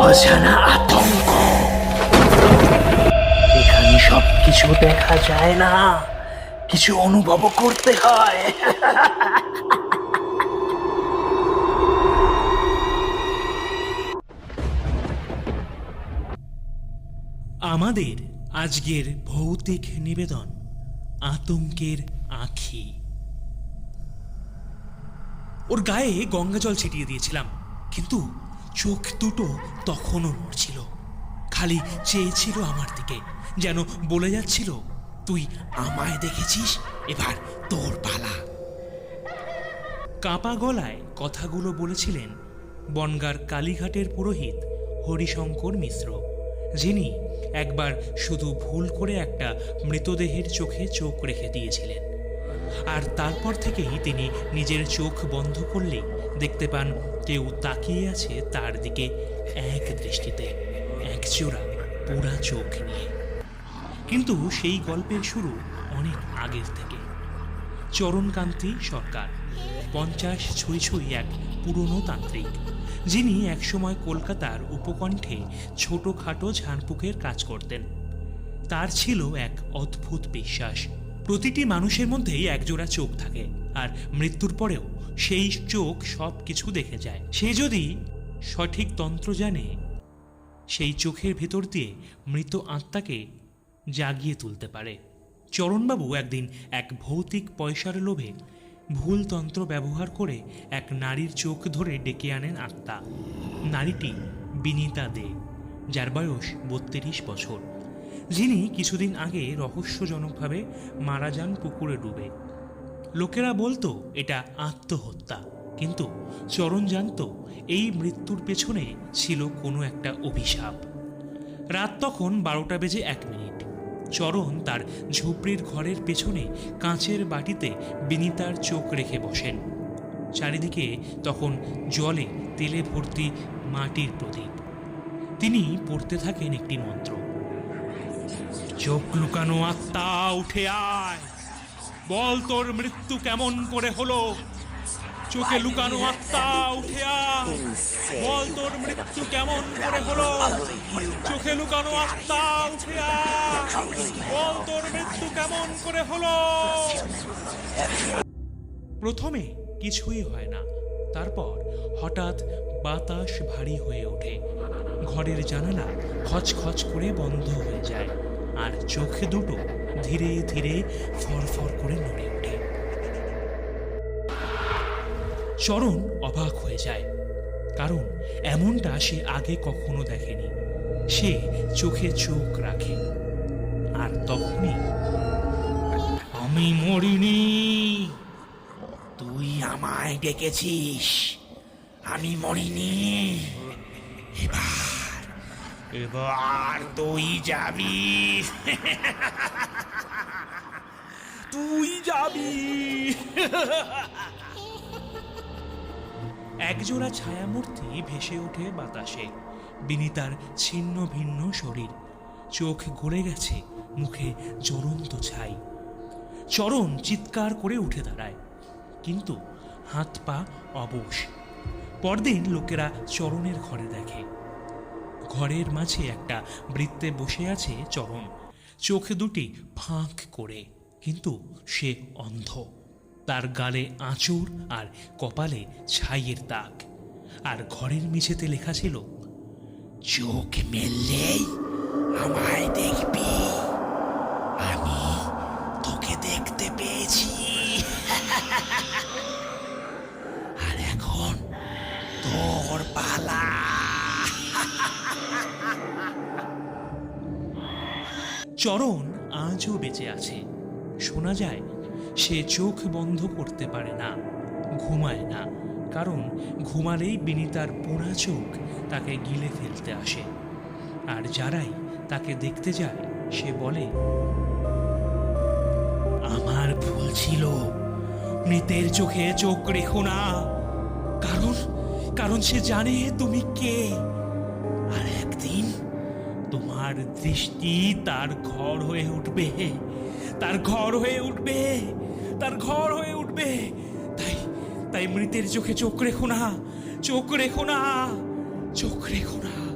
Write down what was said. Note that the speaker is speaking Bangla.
অজানা আতঙ্ক। এখানে সবকিছু দেখা যায় না, কিছু অনুভব করতে হয়। আমাদের আজকের ভৌতিক নিবেদন আতঙ্কের আঁখি। ওর গায়ে গঙ্গা জল ছিটিয়ে দিয়েছিলাম, কিন্তু চোখ দুটো তখনও নড়ছিল, খালি চেয়েছিল আমার দিকে, যেন বলে যাচ্ছিল, তুই আমায় দেখেছিস, এবার তোর পালা। কাঁপা গলায় কথাগুলো বলেছিলেন বনগাঁর কালীঘাটের পুরোহিত হরিশঙ্কর মিশ্র, যিনি একবার শুধু ভুল করে একটা মৃতদেহের চোখে চোখ রেখে দিয়েছিলেন। আর তারপর থেকেই তিনি নিজের চোখ বন্ধ করলেই দেখতে পান কেউ তাকিয়ে আছে তার দিকে এক দৃষ্টিতে, একজোড়া পোড়া চোখ নিয়ে। কিন্তু সেই গল্পের শুরু অনেক আগের থেকে। চরণকান্তি সরকার 50 ছুঁই ছুঁই এক পুরনো তান্ত্রিক, যিনি একসময় কলকাতার উপকণ্ঠে ছোটখাটো ঝাড়ফুঁকের কাজ করতেন। তার ছিল এক অদ্ভুত বিশ্বাস, প্রতিটি মানুষের মধ্যেই একজোড়া চোখ থাকে, আর মৃত্যুর পরেও সেই চোখ সব কিছু দেখে যায়। সে যদি সঠিক তন্ত্র জানে, সেই চোখের ভেতর দিয়ে মৃত আত্মাকে জাগিয়ে তুলতে পারে। চরণবাবু একদিন এক ভৌতিক পয়সার লোভে ভুল তন্ত্র ব্যবহার করে এক নারীর চোখ ধরে ডেকে আনেন আত্মা। নারীটি বিনীতা দে, যার বয়স 32 বছর, যিনি কিছুদিন আগে রহস্যজনকভাবে মারা যান পুকুরে ডুবে। লোকেরা বলতো এটা আত্মহত্যা, কিন্তু চরণ জানত এই মৃত্যুর পেছনে ছিল কোনো একটা অভিশাপ। রাত তখন 12:01। চরণ তার ঝুপড়ির ঘরের পেছনে কাঁচের বাটিতে বিনীতার চোখ রেখে বসেন। চারিদিকে তখন জলে তেলে ভর্তি মাটির প্রদীপ। তিনি পড়তে থাকেন একটি মন্ত্র। চোখ লুকানো আত্মা উঠে আয়, বল তোর মৃত্যু কেমন করে হলো। চোখে লুকানো আত্মা উঠে আয়, বল তোর মৃত্যু কেমন করে হলো। চোখে লুকানো আত্মা উঠে আয়, বল তোর মৃত্যু কেমন করে হলো। প্রথমে কিছুই হয় না, তারপর হঠাৎ বাতাস ভারী হয়ে ওঠে, ঘরের জানালা খচখচ করে বন্ধ হয়ে যায়, আর চোখ দুটো ধীরে ধীরে ফরফর করে নড়ে ওঠে। চরণ অবাক হয়ে যায়, কারণ এমনটা সে আগে কখনো দেখেনি। সে চোখে চোখ রাখে, আর তখনই, আমি মরিনি, তুই আমায় ডেকেছিস, আমি মরিনি। এবার তুই যাবি, তুই যাবি। একজোড়া ছায়ামূর্তি ভেসে ওঠে বাতাসে, বিনীতার ছিন্ন ভিন্ন শরীর, চোখ গড়ে গেছে, মুখে জ্বলন্ত ছাই। চরণ চিৎকার করে উঠে দাঁড়ায়, কিন্তু হাত পা অবশ। পরদিন লোকেরা চরণের ঘরে দেখে, ঘরের মাঝে একটা বৃত্তে বসে আছে চরণ, চোখ দুটি ফাঁক করে, কিন্তু সে অন্ধ। তার গালে আঁচড় আর কপালে ছাইয়ের দাগ, আর ঘরের মেঝেতে লেখা ছিল, চোখ মেললেই আমায় দেখবি, আমি তোকে দেখতে পেয়েছি। আর এখন তোর পালা। চরণ আজও বেঁচে আছে। শোনা যায় সে চোখ বন্ধ করতে পারে না, ঘুমায় না, কারণ ঘুমালেই বিনীতার পোড়া চোখ তাকে গিলে ফেলতে আসে। আর যারাই তাকে দেখতে যায় সে বলে, আমার ভুল ছিল, মৃতের চোখে চোখ রেখো না, কারণ কারণ সে জানে তুমি কে। আর একদিন তোমার দৃষ্টি তার ঘর হয়ে উঠবে, তার ঘর হয়ে উঠবে, তার ঘর হয়ে উঠবে। তাই তাই মৃতের চোখে চোখ রেখো না, চোখ রেখো না, চোখ রেখো না।